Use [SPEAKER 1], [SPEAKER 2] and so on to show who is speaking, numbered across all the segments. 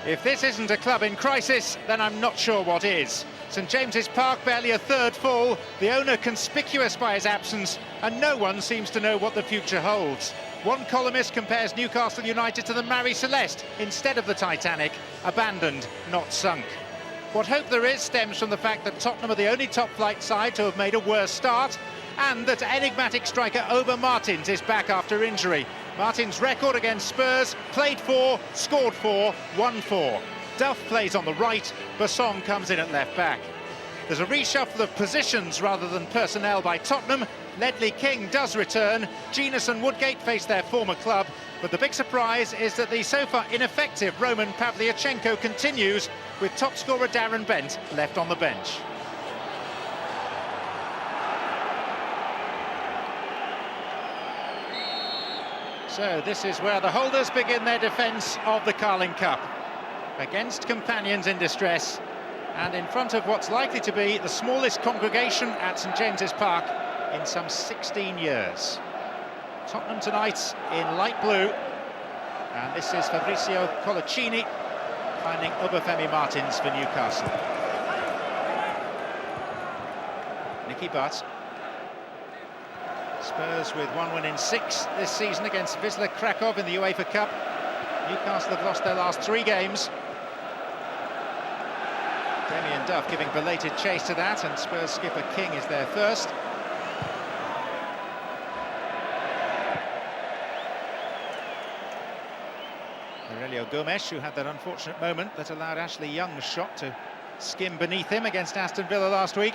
[SPEAKER 1] If this isn't a club in crisis, then I'm not sure what is. St James's Park barely a third full, the owner conspicuous by his absence, and no one seems to know what the future holds. One columnist compares Newcastle United to the Marie Celeste instead of the Titanic, abandoned, not sunk. What hope there is stems from the fact that Tottenham are the only top-flight side to have made a worse start, and that enigmatic striker Ober Martins is back after injury. Martins' record against Spurs: played 4, scored 4, won 4. Duff plays on the right, Basson comes in at left-back. There's a reshuffle of positions rather than personnel by Tottenham. Ledley King does return, Genus and Woodgate face their former club, but the big surprise is that the so far ineffective Roman Pavlyuchenko continues, with top scorer Darren Bent left on the bench. So this is where the holders begin their defence of the Carling Cup. Against companions in distress, and in front of what's likely to be the smallest congregation at St James's Park in some 16 years. Tottenham tonight in light blue, and this is Fabrizio Colaccini finding Obafemi Martins for Newcastle. Nicky Butt. Spurs with 1 win in 6 this season against Wisla Krakow in the UEFA Cup. Newcastle have lost their last 3 games. Damien Duff giving belated chase to that, and Spurs skipper King is there first. Aurelio Gomes, who had that unfortunate moment that allowed Ashley Young's shot to skim beneath him against Aston Villa last week.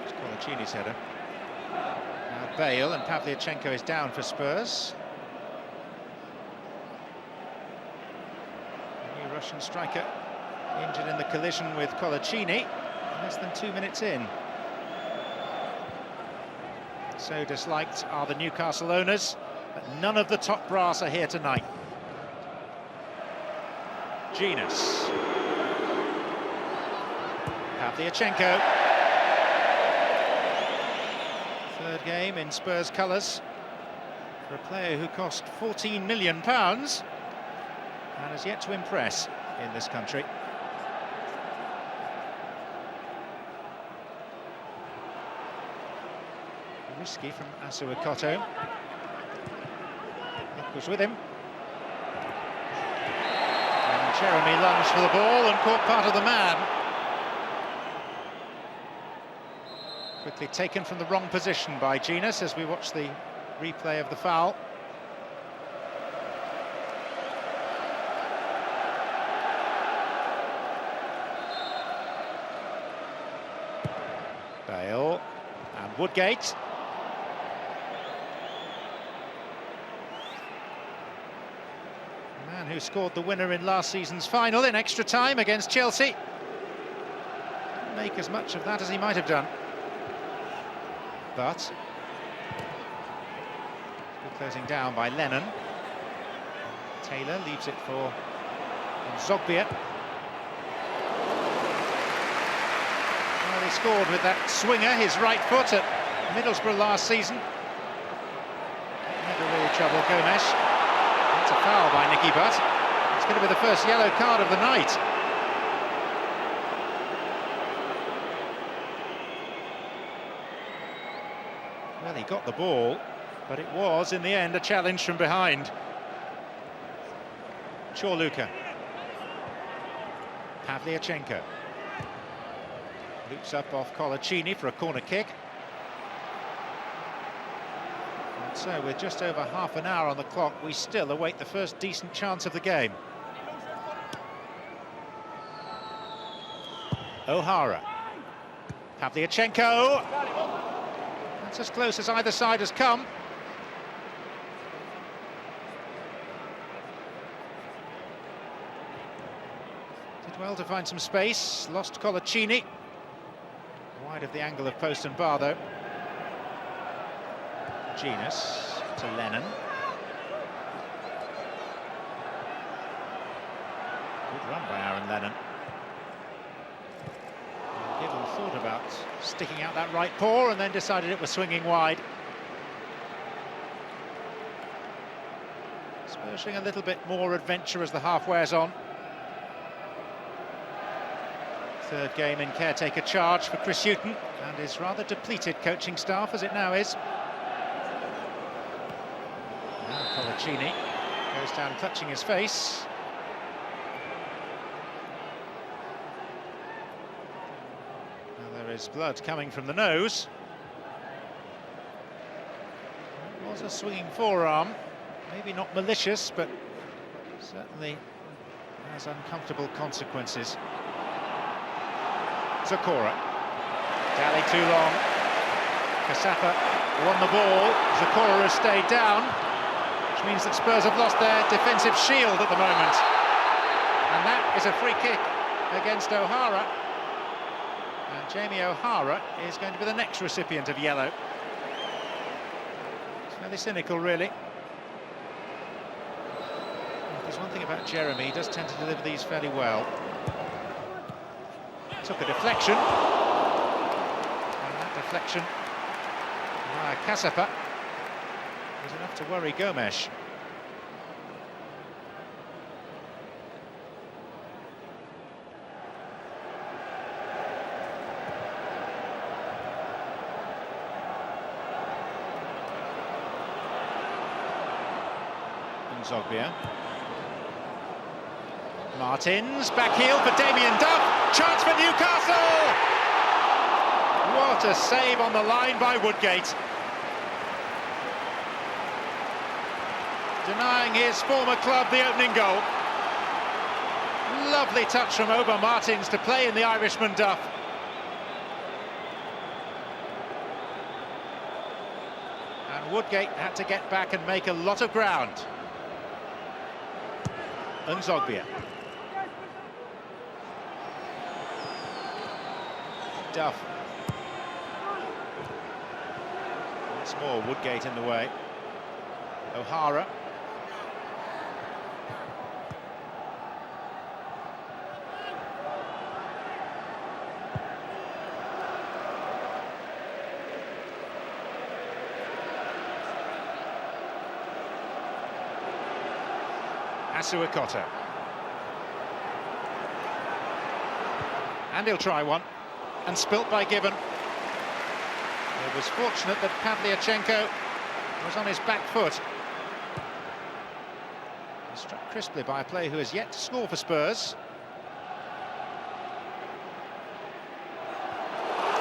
[SPEAKER 1] It's Colaccini's header. Now Bale, and Pavlyuchenko is down for Spurs. The new Russian striker injured in the collision with Colaccini less than 2 minutes in. So disliked are the Newcastle owners, but none of the top brass are here tonight. Genus. Pavlyuchenko. Third game in Spurs colours for a player who cost £14 million and has yet to impress in this country. Risky from Asu Ikoto. It was with him. And Jeremy lunged for the ball and caught part of the man. Quickly taken from the wrong position by Genus as we watch the replay of the foul. Bale and Woodgate. Who scored the winner in last season's final in extra time against Chelsea. Didn't make as much of that as he might have done. But good closing down by Lennon. Taylor leaves it for Zogbia. Well, he scored with that swinger, his right foot, at Middlesbrough last season. Never really troubled Gomes. It's a foul by Nicky Butt. It's going to be the first yellow card of the night. Well, he got the ball, but it was, in the end, a challenge from behind. Chorluka. Pavlyuchenko. Loops up off Colaccini for a corner kick. So, with just over half an hour on the clock, we still await the first decent chance of the game. O'Hara. Pavlyuchenko. That's as close as either side has come. Did well to find some space. Lost Colaccini. Wide of the angle of post and bar, though. Genus to Lennon. Good run by Aaron Lennon. Giddle thought about sticking out that right paw and then decided it was swinging wide. Spurs showing a little bit more adventure as the half wears on. Third game in caretaker charge for Chris Hughton and his rather depleted coaching staff as it now is. Now Pavlyuchenko goes down clutching his face. Now there is blood coming from the nose. It was a swinging forearm, maybe not malicious, but certainly has uncomfortable consequences. Zakora, dally too long. Kasapa won the ball. Zakora has stayed down, which means that Spurs have lost their defensive shield at the moment. And that is a free kick against O'Hara. And Jamie O'Hara is going to be the next recipient of yellow. It's fairly cynical, really. There's one thing about Jeremy, he does tend to deliver these fairly well. Took a deflection, and that deflection by Kasapa was enough to worry Gomes. Zogbia. Martins, back heel for Damien Duff, chance for Newcastle! What a save on the line by Woodgate. Denying his former club the opening goal. Lovely touch from Oba Martins to play in the Irishman Duff. And Woodgate had to get back and make a lot of ground. Zogbia. Duff. Once more, Woodgate in the way. O'Hara. Asuakota. And he'll try one. And spilt by Gibbon. It was fortunate that Pavlyuchenko was on his back foot. Struck crisply by a player who has yet to score for Spurs.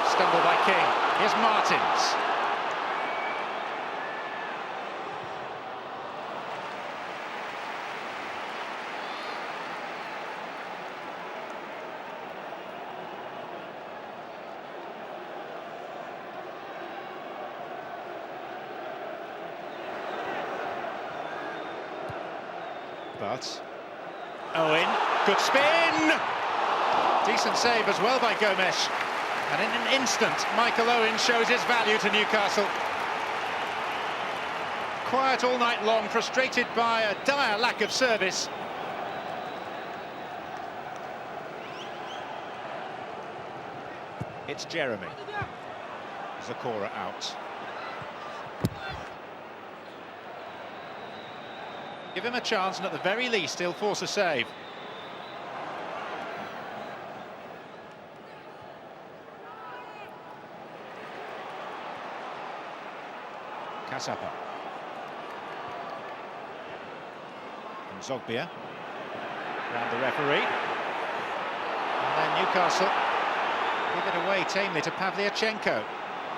[SPEAKER 1] Stumble by King. Here's Martins. But Owen, good spin! Decent save as well by Gomes. And in an instant, Michael Owen shows his value to Newcastle. Quiet all night long, frustrated by a dire lack of service. It's Jeremy. Zakora out. Give him a chance, and at the very least, he'll force a save. Kasapa. And Zogbia. Round the referee. And then Newcastle give it away tamely to Pavlyuchenko.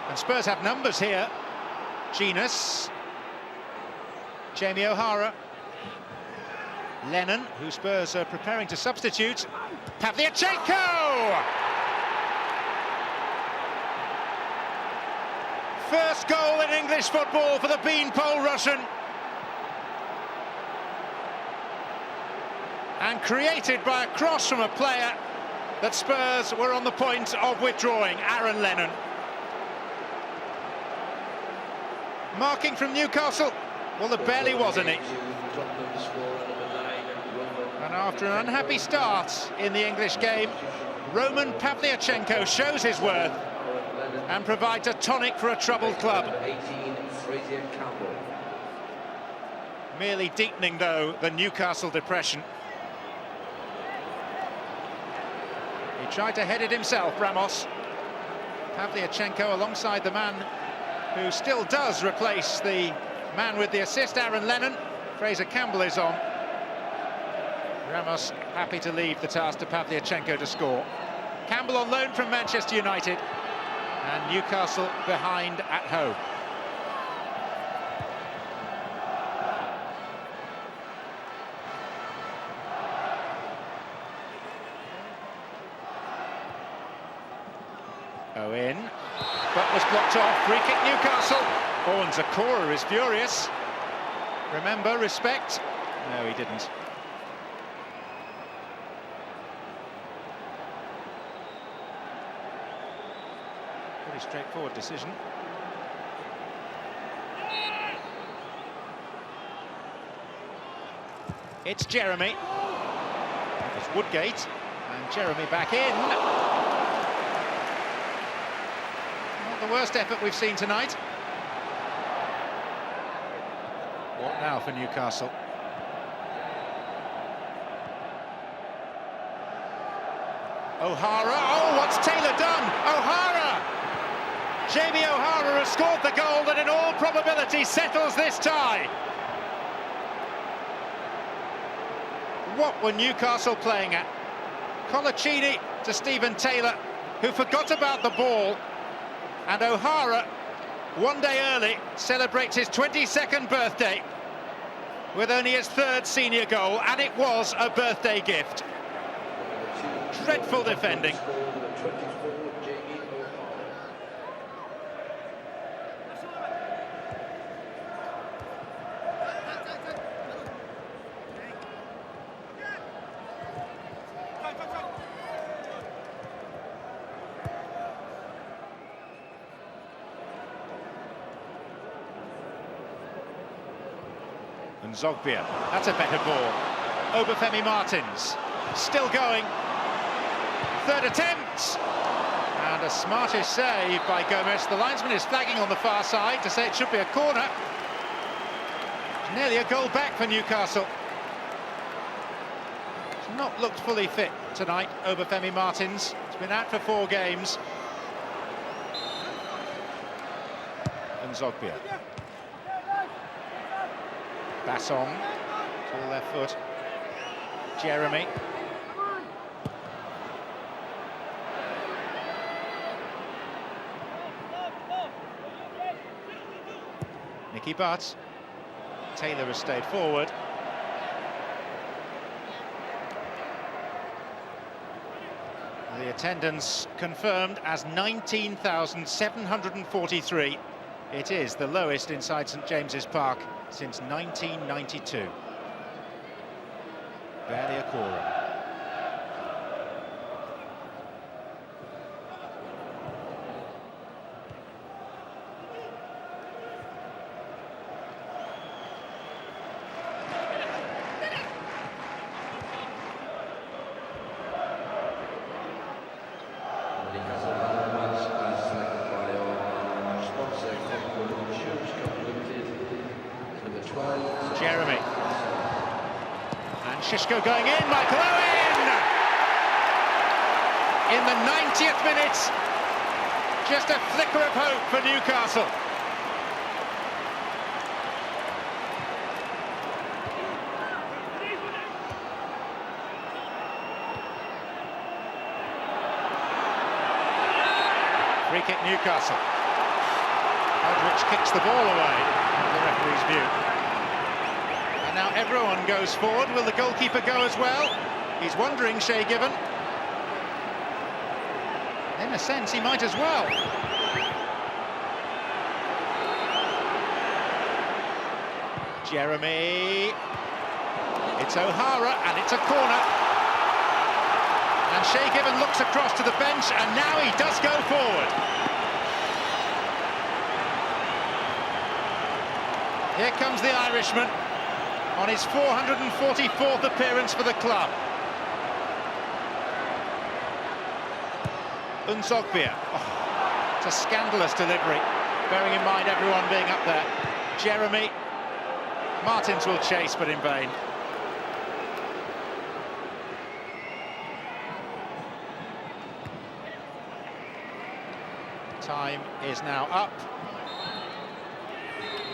[SPEAKER 1] And Spurs have numbers here. Genus. Jamie O'Hara. Lennon, who Spurs are preparing to substitute. Pavlyuchenko! First goal in English football for the Beanpole Russian. And created by a cross from a player that Spurs were on the point of withdrawing, Aaron Lennon. Marking from Newcastle. Well, there barely was any. And after an unhappy start in the English game, Roman Pavlyuchenko shows his worth and provides a tonic for a troubled club. Merely deepening, though, the Newcastle depression. He tried to head it himself, Ramos. Pavlyuchenko alongside the man who still does replace the man with the assist, Aaron Lennon. Fraser Campbell is on. Ramos happy to leave the task to Pavlyuchenko to score. Campbell on loan from Manchester United, and Newcastle behind at home. Owen, but was blocked off. Free kick Newcastle. Oh, and Zakora is furious. Remember, respect. No, he didn't. Pretty straightforward decision. It's Jeremy. It was Woodgate, and Jeremy back in. Not the worst effort we've seen tonight. What now for Newcastle? O'Hara. Oh, what's Taylor done? O'Hara! Jamie O'Hara has scored the goal that in all probability settles this tie. What were Newcastle playing at? Colaccini to Stephen Taylor, who forgot about the ball. And O'Hara, one day early, celebrates his 22nd birthday with only his 3rd senior goal, and it was a birthday gift. Dreadful defending. And Zogbia, that's a better ball. Obafemi Martins, still going. 3rd attempt. And a smartish save by Gomez. The linesman is flagging on the far side to say it should be a corner. Nearly a goal back for Newcastle. He's not looked fully fit tonight, Obafemi Martins. He's been out for 4 games. And Zogbia. Bassong, full left foot. Jeremy. Nicky Butt. Taylor has stayed forward. The attendance confirmed as 19,743. It is the lowest inside St James's Park since 1992. Barely a quorum. Jeremy. And Shishko going in, Michael Owen! In the 90th minute, just a flicker of hope for Newcastle. Free kick Newcastle. Aldrich kicks the ball away, from the referee's view. And now everyone goes forward. Will the goalkeeper go as well? He's wondering, Shay Given. In a sense, he might as well. Jeremy. It's O'Hara, and it's a corner. And Shay Given looks across to the bench, and now he does go forward. Here comes the Irishman on his 444th appearance for the club. Unzogbia. Oh, it's a scandalous delivery, bearing in mind everyone being up there. Jeremy. Martins will chase, but in vain. Time is now up.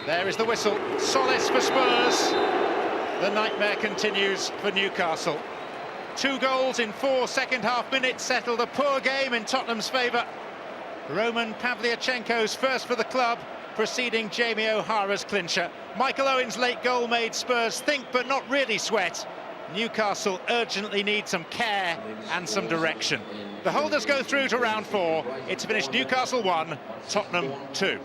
[SPEAKER 1] There is the whistle. Solace for Spurs. The nightmare continues for Newcastle. 2 goals in 4 second-half minutes settled a poor game in Tottenham's favour. Roman Pavlyuchenko's first for the club, preceding Jamie O'Hara's clincher. Michael Owen's late goal made Spurs think but not really sweat. Newcastle urgently need some care and some direction. The holders go through to round 4. It's finished Newcastle 1, Tottenham 2.